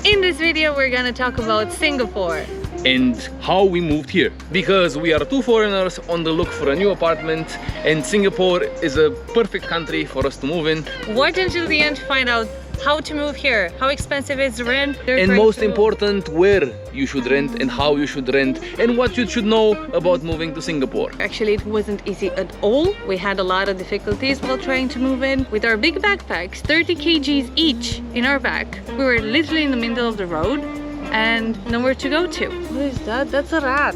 In this video we're gonna talk about Singapore and how we moved here, because we are two foreigners on the look for a new apartment and Singapore is a perfect country for us to move in. Watch until the end to find out how to move here, how expensive is rent, and most important, where you should rent and how you should rent and what you should know about moving to Singapore. Actually, it wasn't easy at all. We had a lot of difficulties while trying to move in. With our big backpacks, 30 kgs each in our back, we were literally in the middle of the road and nowhere to go to. What is that? That's a rat.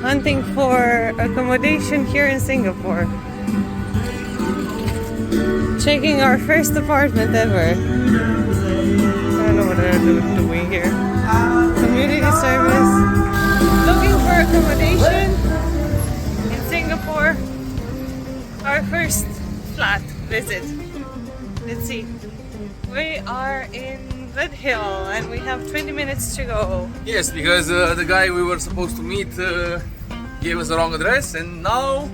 Hunting for accommodation here in Singapore. Checking our first apartment ever. I don't know what I'm doing here. Community service. Looking for accommodation in Singapore. Our first flat visit. Let's see. We are in Red Hill and we have 20 minutes to go. Yes, because the guy we were supposed to meet gave us the wrong address and now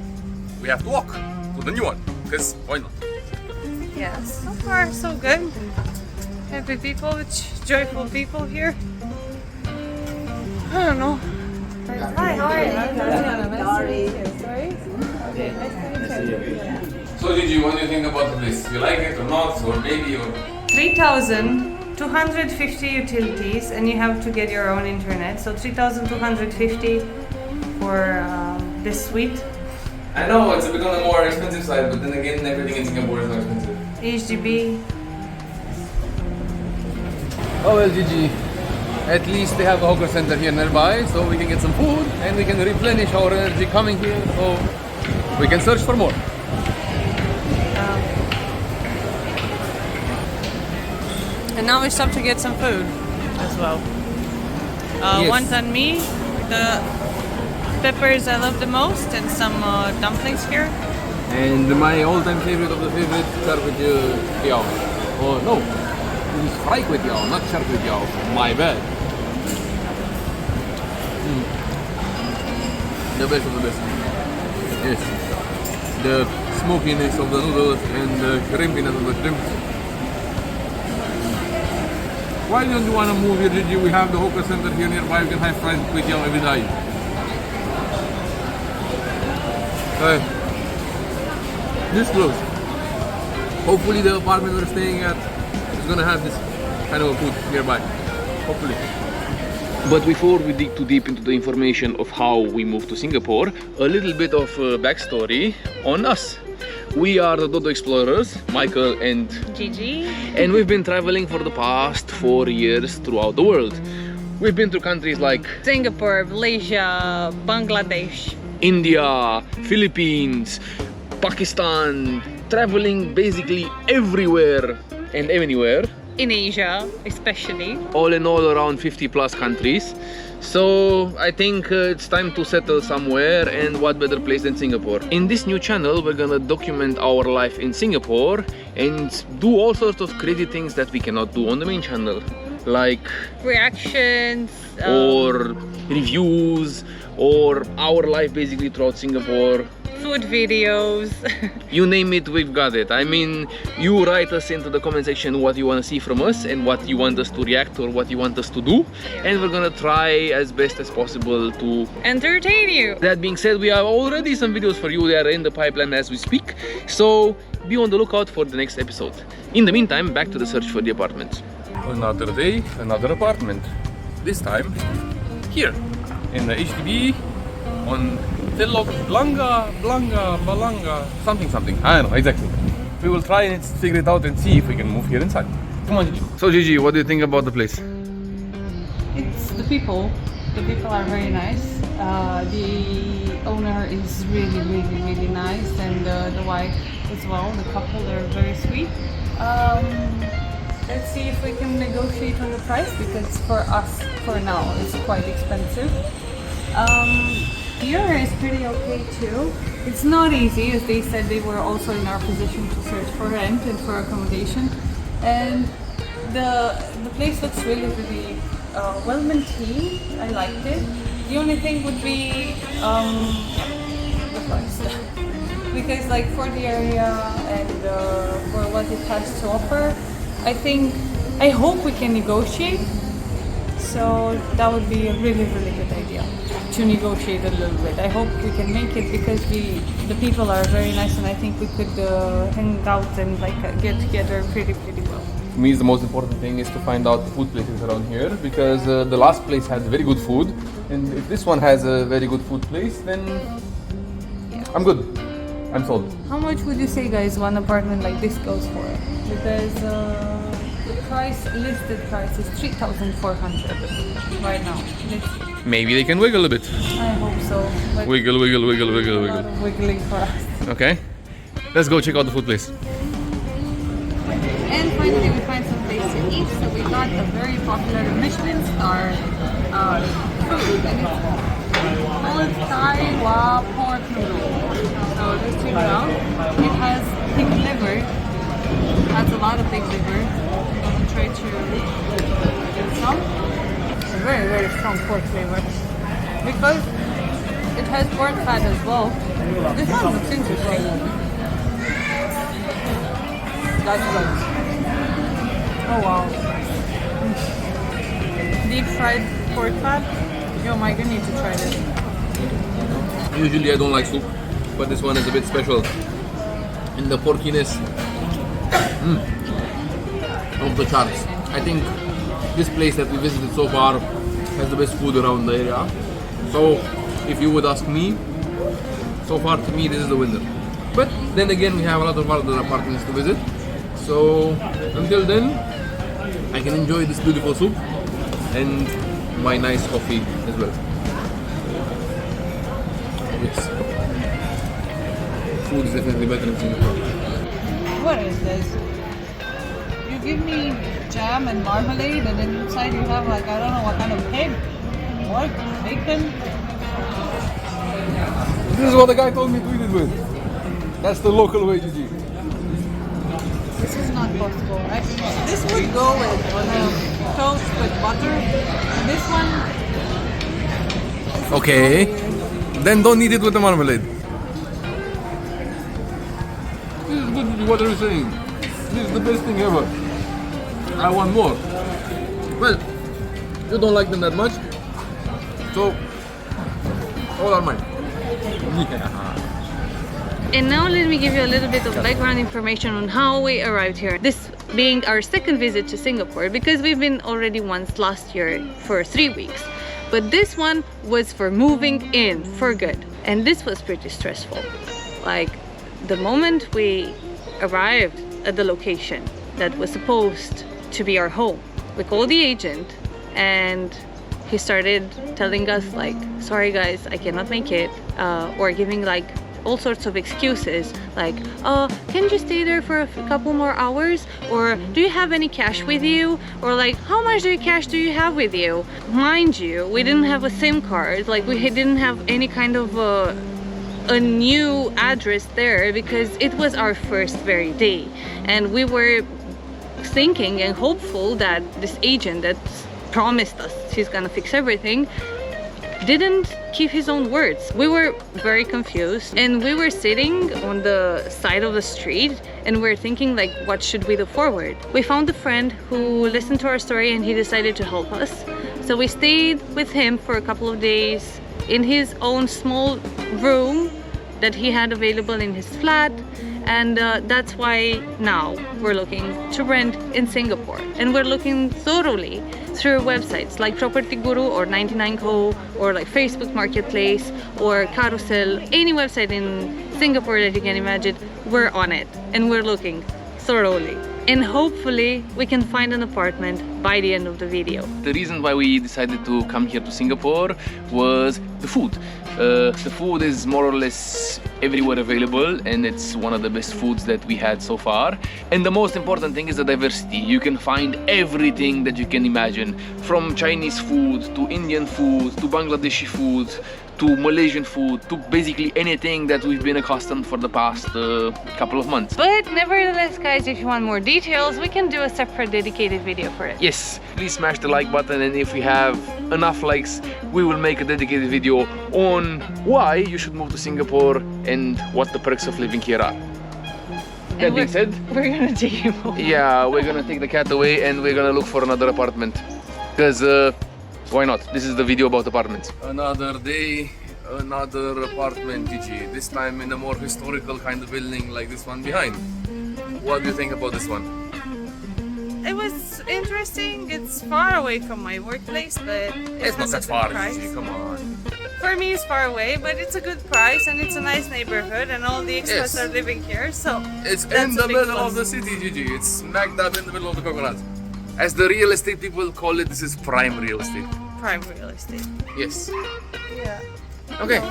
we have to walk to the new one. Because why not? Yes, so far so good. Happy people, joyful people here. I don't know. Hi, how are you? So Gigi, what do you think about the place? You like it or not, or maybe or... 3,250 utilities and you have to get your own internet. So 3,250 for this suite. I know it's a bit on the more expensive side, but then again everything in Singapore is more expensive. HDB. Oh well, Gigi, at least they have a hawker center here nearby, so we can get some food and we can replenish our energy coming here, so we can search for more. And now we stop to get some food as well. Yes. Wonton mee, the peppers I love the most, and some dumplings here. And my all-time favorite of the favorite, char kway teow. Oh no, this is fried kway teow, not char kway teow. My bad. The best of the best. Yes. The smokiness of the noodles and the shrimpiness of the shrimp. Why don't you want to move here, Gigi? We have the hawker center here nearby. We can have fried kway teow every day. This close. Hopefully the apartment we're staying at is gonna have this kind of a food nearby. Hopefully. But before we dig too deep into the information of how we moved to Singapore, a little bit of backstory on us. We are the Dodo Explorers, Michael and Gigi. And we've been traveling for the past 4 years throughout the world. We've been to countries like Singapore, Malaysia, Bangladesh, India, Philippines, Pakistan, traveling basically everywhere and anywhere. in Asia especially. All in all around 50 plus countries. So I think it's time to settle somewhere, and what better place than Singapore. In this new channel we're gonna document our life in Singapore and do all sorts of crazy things that we cannot do on the main channel, like Reactions or reviews or our life basically throughout Singapore. Food videos. You name it, we've got it. I mean, you write us into the comment section what you want to see from us and what you want us to react or what you want us to do, and we're gonna try as best as possible to entertain you. That being said, we have already some videos for you that are in the pipeline as we speak, so be on the lookout for the next episode. In the meantime, back to the search for the apartment. Another day, another apartment. This time here in the HDB on Telok Balanga, something. I don't know exactly. We will try and figure it out and see if we can move here inside. Come on, Gigi. So Gigi, what do you think about the place? It's the people. The people are very nice. The owner is really nice, and the wife as well. The couple, they're very sweet. Let's see if we can negotiate on the price, because for us, for now, it's quite expensive. Here is pretty okay too. It's not easy, as they said they were also in our position to search for rent and for accommodation. And the place looks really well maintained. I liked it. The only thing would be the price. Because like for the area and for what it has to offer, I think I hope we can negotiate. So that would be a really, really good idea to negotiate a little bit. I hope we can make it because the people are very nice, and I think we could hang out and like get together pretty well. For me, the most important thing is to find out the food places around here, because the last place had very good food, and if this one has a very good food place, then I'm good. I'm sold. How much would you say, guys, one apartment like this goes for? Because the listed price is 3,400 right now. Maybe they can wiggle a bit. I hope so. But Wiggle. a lot of wiggling for us. Okay, let's go check out the food place. And finally, we find some place to eat. So we got the very popular Michelin star food, and it's called Thai Wa pork noodle. So just check it out. It has pig liver. That's a lot of pig liver. I'm gonna try to get some. Very, very strong pork flavor. Because it has pork fat as well. This one looks interesting. That's good. Oh wow. Deep fried pork fat. Yo, Mike, you need to try this. Usually I don't like soup, but this one is a bit special. And the porkiness of the charts. I think this place that we visited so far has the best food around the area. So if you would ask me, so far to me this is the winner. But then again, we have a lot of other apartments to visit. So until then, I can enjoy this beautiful soup and my nice coffee as well. Yes. Food is definitely better in Singapore. What is this? You give me jam and marmalade, and then inside you have like, I don't know what kind of pig, pork, bacon. This is what the guy told me to eat it with. That's the local way, Gigi. This is not possible. This would go with on a toast with butter. And this one. Okay. Then don't eat it with the marmalade. This is good, Gigi. What are you saying? This is the best thing ever. I want more. Well, you don't like them that much, so all are mine. And now let me give you a little bit of background information on how we arrived here. This being our second visit to Singapore, because we've been already once last year for 3 weeks. But this one was for moving in for good. And this was pretty stressful. Like, the moment we arrived at the location that was supposed to be our home, we called the agent and he started telling us like, sorry guys, I cannot make it, or giving like all sorts of excuses like, can you stay there for a couple more hours, or do you have any cash with you, or like, how much cash do you have with you? Mind you, we didn't have a SIM card, like we didn't have any kind of a new address there because it was our first very day, and we were thinking and hopeful that this agent that promised us he's gonna fix everything didn't keep his own words. We were very confused, and we were sitting on the side of the street and we're thinking like, what should we do forward? We found a friend who listened to our story and he decided to help us. So we stayed with him for a couple of days in his own small room that he had available in his flat, and that's why now we're looking to rent in Singapore, and we're looking thoroughly through websites like Property Guru or 99co or like Facebook Marketplace or Carousel. Any website in Singapore that you can imagine, we're on it and we're looking thoroughly, and hopefully we can find an apartment by the end of the video. The reason why we decided to come here to Singapore was the food. The food is more or less everywhere available, and it's one of the best foods that we had so far. And the most important thing is the diversity. You can find everything that you can imagine, from Chinese food to Indian food to Bangladeshi food to Malaysian food to basically anything that we've been accustomed for the past couple of months. But nevertheless guys, if you want more details, we can do a separate dedicated video for it. Yes, please smash the like button, and if we have enough likes, we will make a dedicated video on why you should move to Singapore and what the perks of living here are. That being said, we're gonna take him home. yeah, we're gonna take the cat away and we're gonna look for another apartment. Because why not? This is the video about apartments. Another day, another apartment, Gigi. This time in a more historical kind of building like this one behind. What do you think about this one? It was interesting. It's far away from my workplace, but It's not that far, price. Gigi, come on. For me, it's far away, but it's a good price and it's a nice neighborhood, and all the expats Yes. are living here. So It's that's in a the big middle plus. of the city, Gigi. It's smack dab in the middle of the coconut. As the real estate people call it, this is prime real estate. Prime real estate. Yes. Yeah. Okay,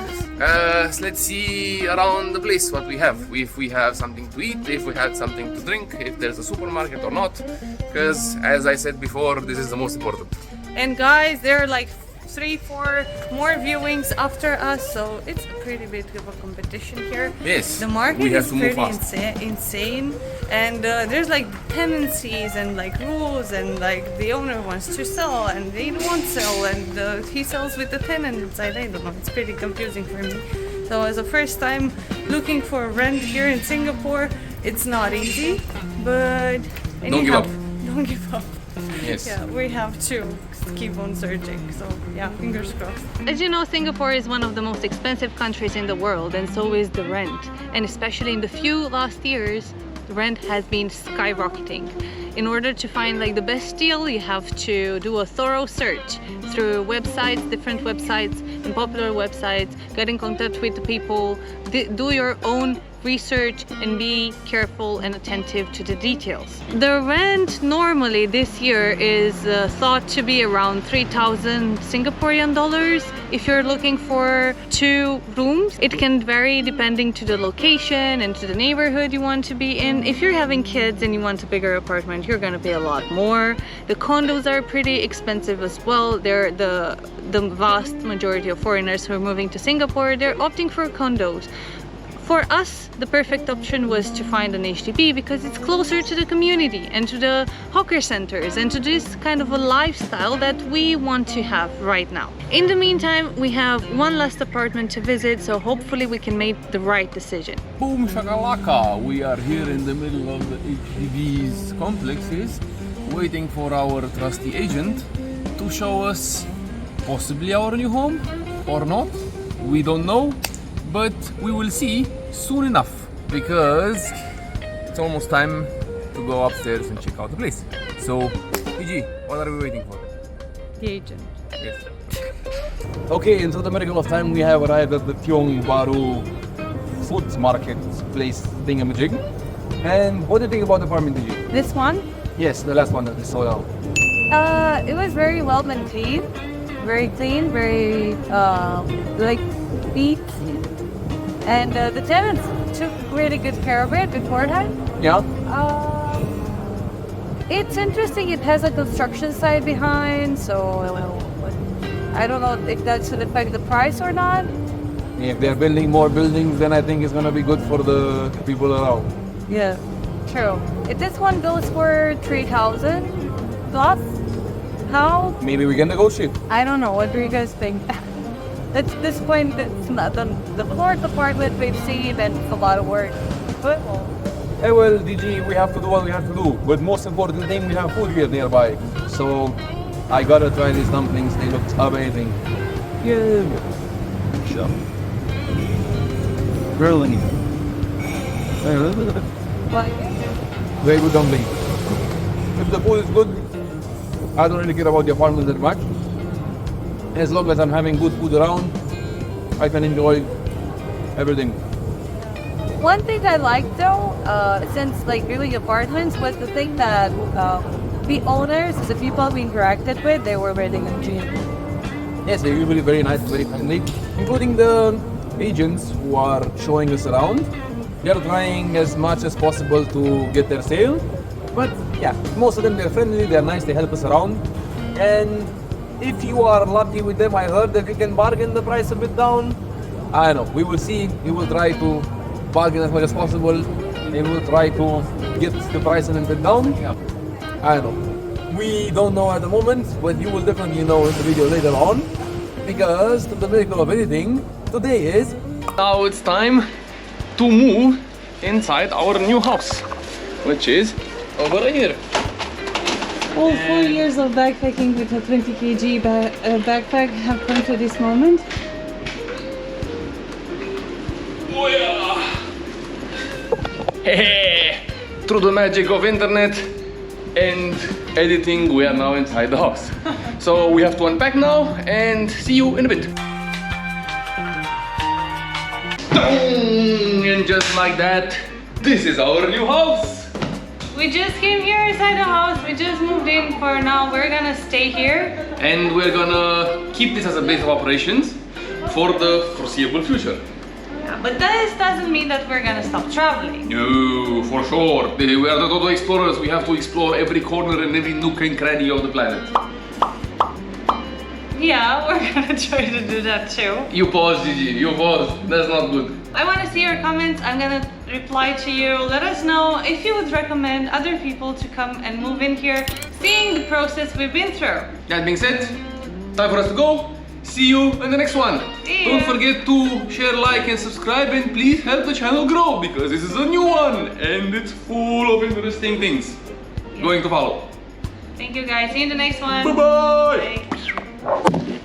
so let's see around the place what we have. If we have something to eat, if we have something to drink, if there's a supermarket or not. Because as I said before, this is the most important. And guys, there are like 3-4 more viewings after us, so it's a pretty bit of a competition here. Yes, The market we have is to move pretty fast. insane, and there's like tenancies and like rules, and like the owner wants to sell and they won't sell, and he sells with the tenant inside. I don't know, it's pretty confusing for me. So as a first time looking for rent here in Singapore, it's not easy, but Don't give up. Don't give up. Yes. Yeah, we have to keep on searching. So yeah, fingers crossed. As you know, Singapore is one of the most expensive countries in the world, and so is the rent. And especially in the few last years, the rent has been skyrocketing. In order to find like the best deal, you have to do a thorough search through websites, different websites and popular websites, get in contact with the people, do your own research and be careful and attentive to the details. The rent normally this year is thought to be around 3,000 Singaporean dollars. If you're looking for 2 rooms, it can vary depending to the location and to the neighborhood you want to be in. If you're having kids and you want a bigger apartment, you're gonna pay a lot more. The condos are pretty expensive as well. They're the vast majority of foreigners who are moving to Singapore, they're opting for condos. For us, the perfect option was to find an HDB because it's closer to the community and to the hawker centers and to this kind of a lifestyle that we want to have right now. In the meantime, we have one last apartment to visit, so hopefully we can make the right decision. Boom shakalaka! We are here in the middle of the HDB's complexes, waiting for our trusty agent to show us possibly our new home or not. We don't know, but we will see soon enough because it's almost time to go upstairs and check out the place. So, PG, what are we waiting for? The agent. Yes. Okay, in the miracle of time, we have arrived at the Tiong Bahru food market place thingamajig. And what do you think about the apartment, PG? This one, Yes, the last one that we saw now. it was very well maintained, very clean, very like neat, and the tenants took really good care of it beforehand. Yeah. It's interesting. It has a construction site behind, so I don't know if that should affect the price or not. If they're building more buildings, then I think it's gonna be good for the people around. Yeah, true. If this one goes for 3,000 plus, how? Maybe we can negotiate. I don't know. What do you guys think? At this point, it's not the fourth apartment we've seen, and it's a lot of work. But Hey, well, DG, we have to do what we have to do. But most important thing, we have food here nearby. So I gotta try these dumplings. They look amazing. Yeah. Sure. Grilling. Very good dumpling. If the food is good, I don't really care about the apartment that much. As long as I'm having good food around, I can enjoy everything. one thing I liked though, since like really apartments, was the thing that the owners, the people we interacted with, they were really good. Yes, they're usually very nice, very friendly, including the agents who are showing us around. They're trying as much as possible to get their sale, but yeah, most of them they're friendly, they're nice, they help us around. And if you are lucky with them, I heard that you can bargain the price a bit down. I don't know, we will see. We will try to bargain as much as possible. We will try to get the price a little bit down. I don't know. We don't know at the moment, but you will definitely know in the video later on. Because to the miracle of anything, today is... Now it's time to move inside our new house, which is over here. All 4 years of backpacking with a 20 kg backpack have come to this moment. Oh yeah! Hey, through the magic of internet and editing, we are now inside the house. So we have to unpack now and see you in a bit. And just like that, this is our new house. We just came here inside the house. We just moved in for now. We're gonna stay here. And we're gonna keep this as a base of operations for the foreseeable future. Yeah, but this doesn't mean that we're gonna stop traveling. No, for sure. We are the Dodo explorers. We have to explore every corner and every nook and cranny of the planet. Yeah, we're gonna try to do that too. You pause, Gigi. You pause. That's not good. I want to see your comments. I'm gonna reply to you. Let us know if you would recommend other people to come and move in here, seeing the process we've been through. That being said, time for us to go. See you in the next one. See ya. Don't forget to share, like, and subscribe, and please help the channel grow because this is a new one and it's full of interesting things going to follow. Thank you guys. See you in the next one. Bye-bye. Bye.